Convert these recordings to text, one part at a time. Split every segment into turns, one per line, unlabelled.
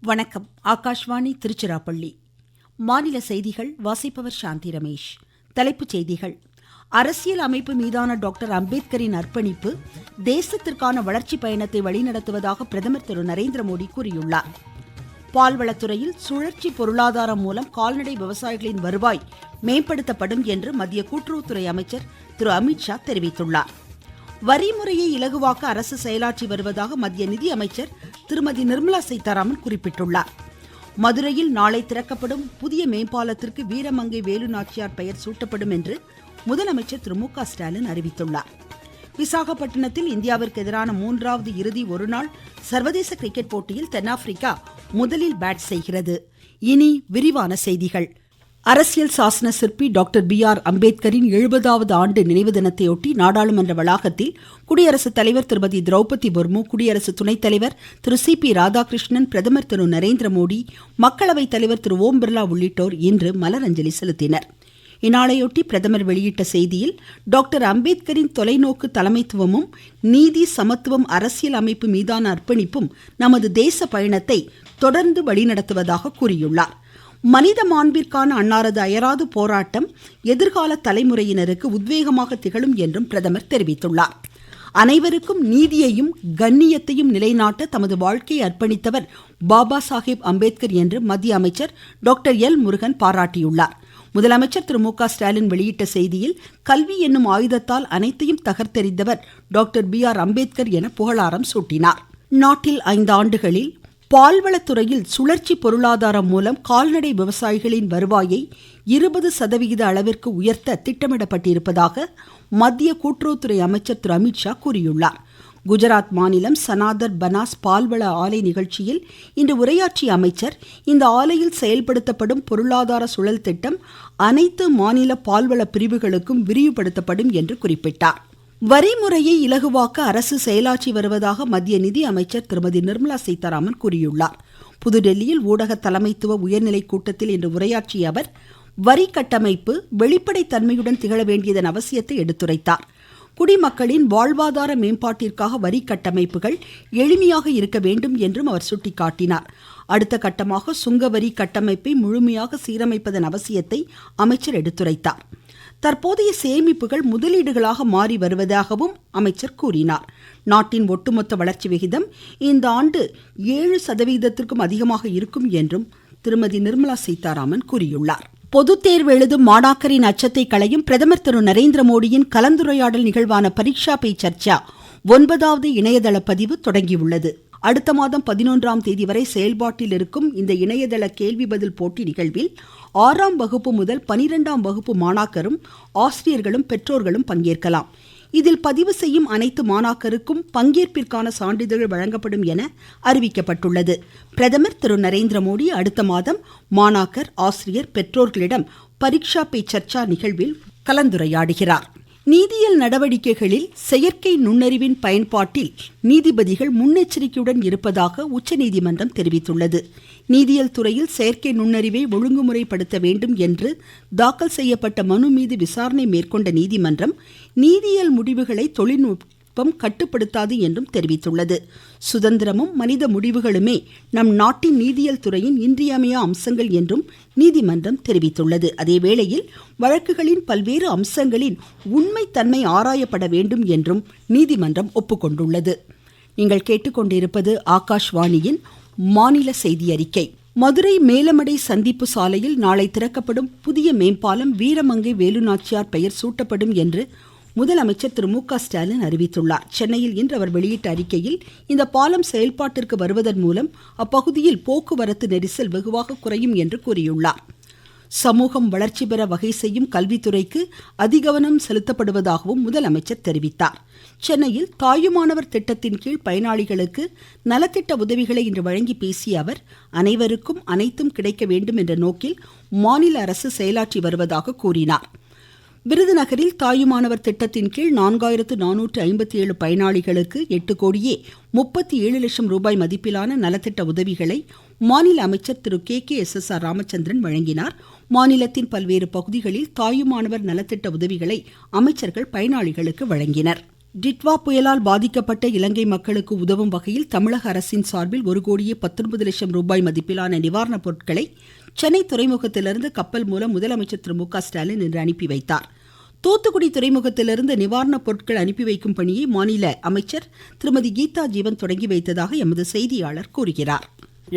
வணக்கம். ஆகாஷ்வாணி திருச்சிராப்பள்ளி. மாநில செய்திகள் வாசிப்பவர் சாந்தி ரமேஷ். தலைப்புச் செய்திகள். அரசியல் அமைப்பு மீதான டாக்டர் அம்பேத்கரின் அர்ப்பணிப்பு தேசத்திற்கான வளர்ச்சி பயணத்தை வழிநடத்துவதாக பிரதமர் திரு நரேந்திர மோடி கூறியுள்ளார். பால்வளத்துறையில் சுழற்சி பொருளாதாரம் மூலம் கால்நடை விவசாயிகளின் வருவாய் மேம்படுத்தப்படும் என்று மத்திய கூட்டுறவுத்துறை அமைச்சர் திரு அமித்ஷா தெரிவித்துள்ளார். வரி முறையை இலகுவாக்க அரசு செயலாற்றி வருவதாக மத்திய நிதி அமைச்சர் திருமதி நிர்மலா சீதாராமன் குறிப்பிட்டுள்ளார். மதுரையில் நாளை திறக்கப்படும் புதிய மேம்பாலத்திற்கு வீரமங்கை வேலு நாச்சியார் பெயர் சூட்டப்படும் என்று முதலமைச்சர் திரு மு க ஸ்டாலின் அறிவித்துள்ளார். விசாகப்பட்டினத்தில் இந்தியாவிற்கு எதிரான 3வது இறுதி ஒருநாள் சர்வதேச கிரிக்கெட் போட்டியில் தென்னாப்பிரிக்கா முதலில் பேட் செய்கிறது. இனி விரிவான செய்திகள். அரசியல் சாசன சிற்பி டாக்டர் B.R. அம்பேத்கரின் 70வது ஆண்டு நினைவு தினத்தையொட்டி நாடாளுமன்ற வளாகத்தில் குடியரசுத் தலைவர் திருமதி திரௌபதி முர்மு, குடியரசு துணைத் தலைவர் திரு C.P. ராதாகிருஷ்ணன், பிரதமர் திரு நரேந்திர மோடி, மக்களவைத் தலைவர் திரு ஓம் பிர்லா உள்ளிட்டோர் இன்று மலரஞ்சலி செலுத்தினர். இந்நாளையொட்டி பிரதமர் வெளியிட்ட செய்தியில், டாக்டர் அம்பேத்கரின் தொலைநோக்கு தலைமைத்துவமும் நீதி, சமத்துவம், அரசியல் அமைப்பு மீதான அர்ப்பணிப்பும் நமது தேச பயணத்தை தொடர்ந்து வழிநடத்துவதாக கூறியுள்ளார். மனித மாண்பிற்கான அன்னாரது அயராது போராட்டம் எதிர்கால தலைமுறையினருக்கு உத்வேகமாக திகழும் என்றும் பிரதமர் தெரிவித்துள்ளார். அனைவருக்கும் நீதியையும் கண்ணியத்தையும் நிலைநாட்ட தமது வாழ்க்கையை அர்ப்பணித்தவர் பாபா சாஹேப் அம்பேத்கர் என்று மத்திய அமைச்சர் டாக்டர் எல் முருகன் பாராட்டியுள்ளார். முதலமைச்சர் திரு மு க ஸ்டாலின் வெளியிட்ட செய்தியில், கல்வி என்னும் ஆயுதத்தால் அனைத்தையும் தகர்த்தெறிந்தவர் டாக்டர் B.R. அம்பேத்கர் என புகழாரம் சூட்டினார். நாட்டில் 5 ஆண்டுகளில் பால்வளத்துறையில் சுழற்சி பொருளாதாரம் மூலம் கால்நடை விவசாயிகளின் வருவாயை 20% அளவிற்கு உயர்த்த திட்டமிடப்பட்டிருப்பதாக மத்திய கூட்டுறவுத்துறை அமைச்சர் திரு அமித்ஷா கூறியுள்ளார். குஜராத் மாநிலம் சனாதர் பனாஸ் பால்வள ஆலை நிகழ்ச்சியில் இன்று உரையாற்றிய அமைச்சர், இந்த ஆலையில் செயல்படுத்தப்படும் பொருளாதார சுழல் திட்டம் அனைத்து மாநில பால்வள பிரிவுகளுக்கும் விரிவுபடுத்தப்படும் என்று குறிப்பிட்டார். வரி முறையை இலகுவாக்க அரசு செயலாற்றி வருவதாக மத்திய நிதி அமைச்சர் திருமதி நிர்மலா சீதாராமன் கூறியுள்ளார். புதுடெல்லியில் ஊடக தலைமைத்துவ உயர்நிலை கூட்டத்தில் இன்று உரையாற்றிய அவர், வரி கட்டமைப்பு வெளிப்படைத்தன்மையுடன் திகழ வேண்டியதன் அவசியத்தை எடுத்துரைத்தார். குடிமக்களின் வாழ்வாதார மேம்பாட்டிற்காக வரி கட்டமைப்புகள் எளிமையாக இருக்க வேண்டும் என்றும் அவர் சுட்டிக்காட்டினார். அடுத்த கட்டமாக சுங்கவரி கட்டமைப்பை முழுமையாக சீரமைப்பதன் அவசியத்தை அமைச்சர் எடுத்துரைத்தார். தற்போதைய சேமிப்புகள் முதலீடுகளாக மாறி வருவதாகவும் அமைச்சர் கூறினார். நாட்டின் ஒட்டுமொத்த வளர்ச்சி விகிதம் இந்த ஆண்டு 7%க்கும் அதிகமாக இருக்கும் என்றும் திருமதி நிர்மலா சீதாராமன் கூறியுள்ளார். பொதுத் தேர்வு எழுதும் மாணாக்கரின் அச்சத்தை களையும் பிரதமர் திரு நரேந்திர மோடியின் கலந்துரையாடல் நிகழ்வான பரீட்சா பே சர்ச்சா 9வது இணையதள பதிவு தொடங்கியுள்ளது. அடுத்த மாதம் 11ஆம் தேதி வரை செயல்பாட்டில் இருக்கும் இந்த இணையதள கேள்வி பதில் போட்டி நிகழ்வில் 6ஆம் வகுப்பு முதல் 12ஆம் வகுப்பு மாணாக்கரும் ஆசிரியர்களும் பெற்றோர்களும் பங்கேற்கலாம். இதில் பதிவு செய்யும் அனைத்து மாணாக்கருக்கும் பங்கேற்பிற்கான சான்றிதழ் வழங்கப்படும் என அறிவிக்கப்பட்டுள்ளது. பிரதமர் திரு நரேந்திர மோடி அடுத்த மாதம் மாணாக்கர், ஆசிரியர், பெற்றோர்களிடம் பரீட்சா பே சர்ச்சா நிகழ்வில் கலந்துரையாடுகிறார். நீதியியல் நடவடிக்கைகளில் செயற்கை நுண்ணறிவின் பயன்பாட்டில் நீதிபதிகள் முன்னெச்சரிக்கையுடன் இருப்பதாக உச்சநீதிமன்றம் தெரிவித்துள்ளது. நீதியியல் துறையில் செயற்கை நுண்ணறிவை ஒழுங்குமுறைப்படுத்த வேண்டும் என்று தாக்கல் செய்யப்பட்ட மனு மீது விசாரணை மேற்கொண்ட நீதிமன்றம், நீதியியல் முடிவுகளை தொழில்நுட்பம் கட்டுப்படுத்தாது என்றும் தெரிவித்துள்ளது. சுதந்திரமும் மனித முடிவுகளுமே நம் நாட்டின் நீதியியல் துறையின் இன்றியமையா அம்சங்கள் என்றும் நீதிமன்றம் தெரிவித்துள்ளது. அதேவேளையில் வழக்குகளின் பல்வேறு அம்சங்களின் உண்மைத்தன்மை ஆராயப்பட வேண்டும் என்றும் நீதிமன்றம் ஒப்புக்கொண்டுள்ளது. நீங்கள் கேட்டுக்கொண்டிருப்பது ஆகாஷ்வாணியின் மாநில செய்தி அறிக்கை. மதுரை மேலமடை சந்திப்பு சாலையில் நாளை திறக்கப்படும் புதிய மேம்பாலம் வீரமங்கை வேலுநாச்சியார் பெயர் சூட்டப்படும் என்று முதலமைச்சர் திரு மு க ஸ்டாலின் அறிவித்துள்ளார். சென்னையில் இன்று அவர் வெளியிட்ட அறிக்கையில், இந்த பாலம் செயல்பாட்டிற்கு வருவதன் மூலம் அப்பகுதியில் போக்குவரத்து நெரிசல் வெகுவாக குறையும் என்று கூறியுள்ளார். சமூகம் வளர்ச்சி பெற வகை செய்யும் கல்வித்துறைக்கு அதிகவனம் செலுத்தப்படுவதாகவும் முதலமைச்சர் தெரிவித்தார். சென்னையில் தாயுமானவர் திட்டத்தின் கீழ் பயனாளிகளுக்கு நலத்திட்ட உதவிகளை இன்று வழங்கி பேசிய அவர், அனைவருக்கும் அனைத்தும் கிடைக்க வேண்டும் என்ற நோக்கில் மாநில அரசு செயலாற்றி வருவதாக கூறினார். விருதுநகரில் தாயுமானவர் திட்டத்தின் கீழ் 4457 பயனாளிகளுக்கு 8,37,00,000 ரூபாய் மதிப்பிலான நலத்திட்ட உதவிகளை மாநில அமைச்சர் திரு KKSSR ராமச்சந்திரன் வழங்கினார். மாநிலத்தின் பல்வேறு பகுதிகளில் தாயுமானவர் நலத்திட்ட உதவிகளை அமைச்சர்கள் பயனாளிகளுக்கு வழங்கினர். டிட்வா புயலால் பாதிக்கப்பட்ட இலங்கை மக்களுக்கு உதவும் வகையில் தமிழக அரசின் சார்பில் 1,19,00,000 ரூபாய் மதிப்பிலான நிவாரணப் பொருட்களை சென்னை துறைமுகத்திலிருந்து கப்பல் மூலம் முதலமைச்சர் திரு மு க ஸ்டாலின் இன்று அனுப்பி வைத்தார். தூத்துக்குடி துறைமுகத்திலிருந்து நிவாரணப் பொருட்கள் அனுப்பி வைக்கும் பணியை மாநில அமைச்சர் திருமதி கீதா ஜீவன் தொடங்கி வைத்ததாக எமது செய்தியாளர் கூறுகிறார்.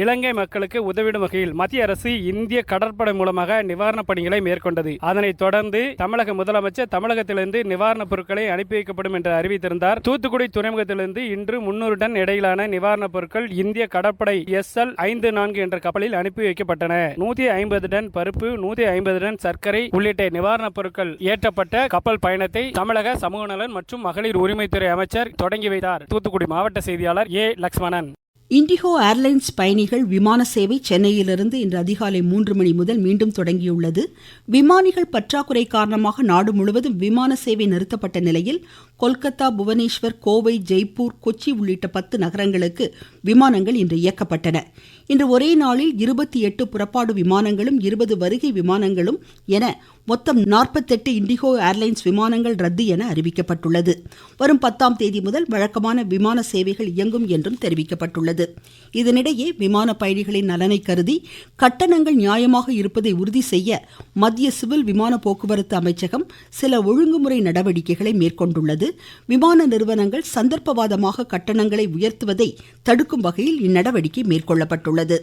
இலங்கை மக்களுக்கு உதவிடும் வகையில் மத்திய அரசு இந்திய கடற்படை மூலமாக நிவாரணப் பணிகளை மேற்கொண்டது. அதனைத் தொடர்ந்து தமிழக முதலமைச்சர் தமிழகத்திலிருந்து நிவாரணப் பொருட்களை அனுப்பி வைக்கப்படும் என்று அறிவித்திருந்தார். தூத்துக்குடி துறைமுகத்திலிருந்து இன்று 300 டன் இடையிலான நிவாரணப் பொருட்கள் இந்திய கடற்படை SL 54 என்ற கப்பலில் அனுப்பி வைக்கப்பட்டன. 150 டன் பருப்பு, 150 டன் சர்க்கரை உள்ளிட்ட நிவாரணப் பொருட்கள் ஏற்றப்பட்ட கப்பல் பயணத்தை தமிழக சமூக நலன் மற்றும் மகளிர் உரிமைத்துறை அமைச்சர் தொடங்கி வைத்தார். தூத்துக்குடி மாவட்ட செய்தியாளர் A. லக்ஷ்மணன்.
இண்டிகோ ஏர்லைன்ஸ் பயணிகள் விமான சேவை சென்னையிலிருந்து இன்று அதிகாலை 3 மணி முதல் மீண்டும் தொடங்கியுள்ளது. விமானிகள் பற்றாக்குறை காரணமாக நாடு முழுவதும் விமான சேவை நிறுத்தப்பட்ட நிலையில் கொல்கத்தா, புவனேஸ்வர், கோவை, ஜெய்ப்பூர், கொச்சி உள்ளிட்ட 10 நகரங்களுக்கு விமானங்கள் இன்று இயக்கப்பட்டன. இன்று ஒரே நாளில் 28 புறப்பாடு விமானங்களும் 20 வருகை விமானங்களும் என மொத்தம் 48 இண்டிகோ ஏர்லைன்ஸ் விமானங்கள் ரத்து என அறிவிக்கப்பட்டுள்ளது. வரும் 10ஆம் தேதி முதல் வழக்கமான விமான சேவைகள் இயங்கும் என்றும் தெரிவிக்கப்பட்டுள்ளது. இதனிடையே விமான பயணிகளின் நலனை கருதி கட்டணங்கள் நியாயமாக இருப்பதை உறுதி செய்ய மத்திய சிவில் விமான போக்குவரத்து அமைச்சகம் சில ஒழுங்குமுறை நடவடிக்கைகளை மேற்கொண்டுள்ளது. விமான நிறுவனங்கள் சந்தர்ப்பவாதமாக கட்டணங்களை உயர்த்துவதை தடுக்கும் வகையில் இந்நடவடிக்கை மேற்கொள்ளப்பட்டுள்ளது.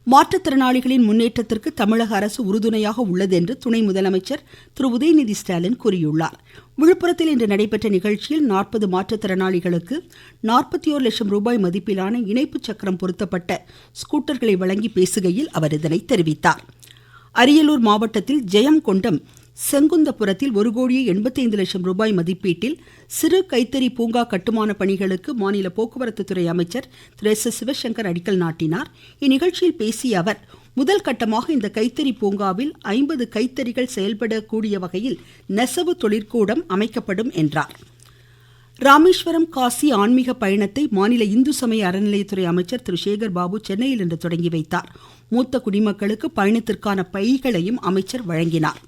மாற்றுத்திறனாளிகளின் முன்னேற்றத்திற்கு தமிழக அரசு உறுதுணையாக உள்ளது என்று துணை முதலமைச்சர் திரு உதயநிதி ஸ்டாலின் கூறியுள்ளார். விழுப்புரத்தில் இன்று நடைபெற்ற நிகழ்ச்சியில் 40 மாற்றுத்திறனாளிகளுக்கு 41 லட்சம் ரூபாய் மதிப்பிலான இணைப்பு சக்கரம் பொருத்தப்பட்ட ஸ்கூட்டர்களை வழங்கி பேசுகையில் அவர் இதனை தெரிவித்தார். அரியலூர் மாவட்டத்தில் ஜெயங்கொண்டம் செங்குந்தபுரத்தில் 1,85,00,000 ரூபாய் மதிப்பீட்டில் சிறு கைத்தறி பூங்கா கட்டுமான பணிகளுக்கு மாநில போக்குவரத்து துறை அமைச்சர் திரு S. சிவசங்கர் அடிக்கல் நாட்டினார். இந்நிகழ்ச்சியில் பேசிய அவர், முதல் கட்டமாக இந்த கைத்தறி பூங்காவில் 50 கைத்தறிகள் செயல்படக்கூடிய வகையில் நெசவு தொழிற்கூடம் அமைக்கப்படும் என்றார். ராமேஸ்வரம் காசி ஆன்மீக பயணத்தை மாநில இந்து சமய அறநிலையத்துறை அமைச்சர் திரு சேகர் பாபு சென்னையில் இன்று தொடங்கி வைத்தார். மூத்த குடிமக்களுக்கு பயணத்திற்கான பைகளையும் அமைச்சர் வழங்கினார்.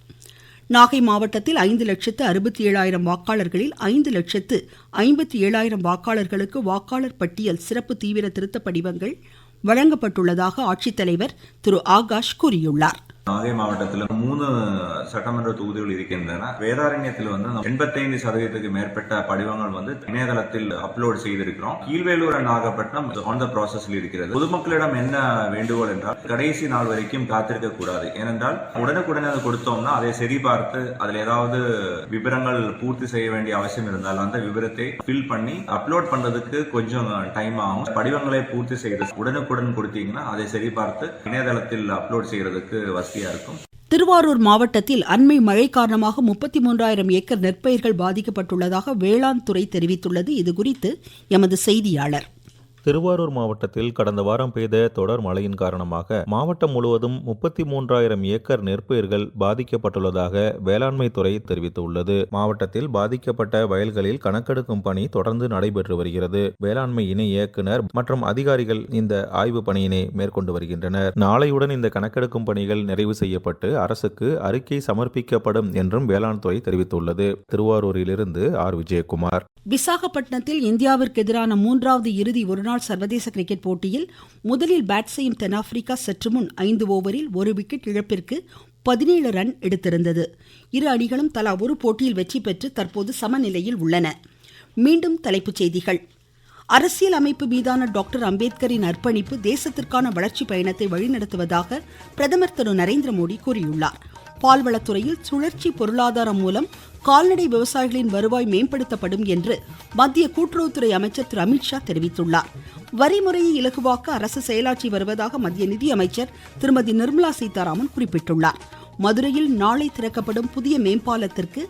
நாகை மாவட்டத்தில் 5,67,000 வாக்காளர்களில் 5,57,000 வாக்காளர்களுக்கு வாக்காளர் பட்டியல் சிறப்பு தீவிர திருத்த படிவங்கள் வழங்கப்பட்டுள்ளதாக ஆட்சித்தலைவர் திரு ஆகாஷ் கூறியுள்ளார்.
நாகை மாவட்டத்தில் 3 சட்டமன்ற தொகுதிகள் இருக்கின்றன. வேதாரண்யத்தில் 85% மேற்பட்ட படிவங்கள் இணையதளத்தில் அப்லோட் செய்திருக்கிறோம். கீழ்வேலூர் நாகப்பட்டினம் ஆன் த ப்ராசஸில் இருக்கிறது. பொதுமக்களிடம் என்ன வேண்டுகோள் என்றால், கடைசி நாள் வரைக்கும் காத்திருக்க கூடாது. ஏனென்றால் உடனுக்குடனே அதை கொடுத்தோம்னா அதை சரி பார்த்து அதில் ஏதாவது விவரங்கள் பூர்த்தி செய்ய வேண்டிய அவசியம் இருந்தால் அந்த விவரத்தை ஃபில் பண்ணி அப்லோட் பண்றதுக்கு கொஞ்சம் டைம் ஆகும். படிவங்களை பூர்த்தி செய்து உடனுக்குடன் கொடுத்தீங்கன்னா அதை சரி பார்த்து இணையதளத்தில் அப்லோட் செய்யறதுக்கு இருக்கும்.
திருவாரூர் மாவட்டத்தில் அண்மை மழை காரணமாக 33,000 ஏக்கர் நெற்பயிர்கள் பாதிக்கப்பட்டுள்ளதாக வேளாண் துறை தெரிவித்துள்ளது. இதுகுறித்து எமது செய்தியாளர்.
திருவாரூர் மாவட்டத்தில் கடந்த வாரம் பெய்த தொடர் மழையின் காரணமாக மாவட்டம் முழுவதும் 33,000 ஏக்கர் நெற்பயிர்கள் பாதிக்கப்பட்டுள்ளதாக வேளாண்மை துறை தெரிவித்துள்ளது. மாவட்டத்தில் பாதிக்கப்பட்ட வயல்களில் கணக்கெடுக்கும் பணி தொடர்ந்து நடைபெற்று வருகிறது. வேளாண்மை இணை இயக்குனர் மற்றும் அதிகாரிகள் இந்த ஆய்வு பணியினை மேற்கொண்டு வருகின்றனர். நாளையுடன் இந்த கணக்கெடுக்கும் பணிகள் நிறைவு செய்யப்பட்டு அரசுக்கு அறிக்கை சமர்ப்பிக்கப்படும் என்றும் வேளாண் துறை தெரிவித்துள்ளது. திருவாரூரிலிருந்து ஆர். விஜயகுமார்.
விசாகப்பட்டினத்தில் இந்தியாவிற்கு எதிரான 3வது இறுதி ஒருநாள் சர்வதேச கிரிக்கெட் போட்டியில் முதலில் பேட் செய்யும் தென்னாப்பிரிக்கா சற்று முன் 5 ஓவரில் 1 விக்கெட் இழப்பிற்கு 17 ரன் எடுத்திருந்தது. இரு அணிகளும் தலா ஒரு போட்டியில் வெற்றி பெற்று தற்போது சமநிலையில் உள்ளன. மீண்டும் தலைப்புச் செய்திகள். அரசியல் அமைப்பு மீதான டாக்டர் அம்பேத்கரின் அர்ப்பணிப்பு தேசத்திற்கான வளர்ச்சி பயணத்தை வழிநடத்துவதாக பிரதமர் திரு நரேந்திர மோடி கூறியுள்ளார். பால்வளத்துறையில் சுழற்சி பொருளாதாரம் மூலம் கால்நடை விவசாயிகளின் வருவாய் மேம்படுத்தப்படும் என்று மத்திய கூட்டுறவுத்துறை அமைச்சர் திரு அமித்ஷா தெரிவித்துள்ளார். வரிமுறையை இலகுவாக்க அரசு செயலாற்றி வருவதாக மத்திய நிதியமைச்சர் திருமதி நிர்மலா சீதாராமன் குறிப்பிட்டுள்ளார். மதுரையில் நாளை திறக்கப்படும் புதிய மேம்பாலத்திற்கு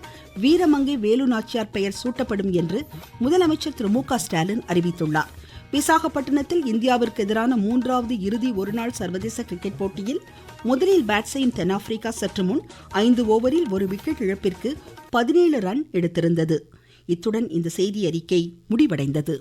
வீரமங்கை வேலு நாச்சியார் பெயர் சூட்டப்படும் என்று முதலமைச்சர் திரு மு க ஸ்டாலின் அறிவித்துள்ளார். விசாகப்பட்டினத்தில் இந்தியாவிற்கு எதிரான 3வது இறுதி ஒருநாள் சர்வதேச கிரிக்கெட் போட்டியில் முதலில் பேட் செய்யும் தென்னாப்பிரிக்கா சற்று முன் 5 ஓவரில் 1 விக்கெட் இழப்பிற்கு 17 ரன் எடுத்திருந்தது. இத்துடன் இந்த செய்தி அறிக்கை முடிவடைந்தது.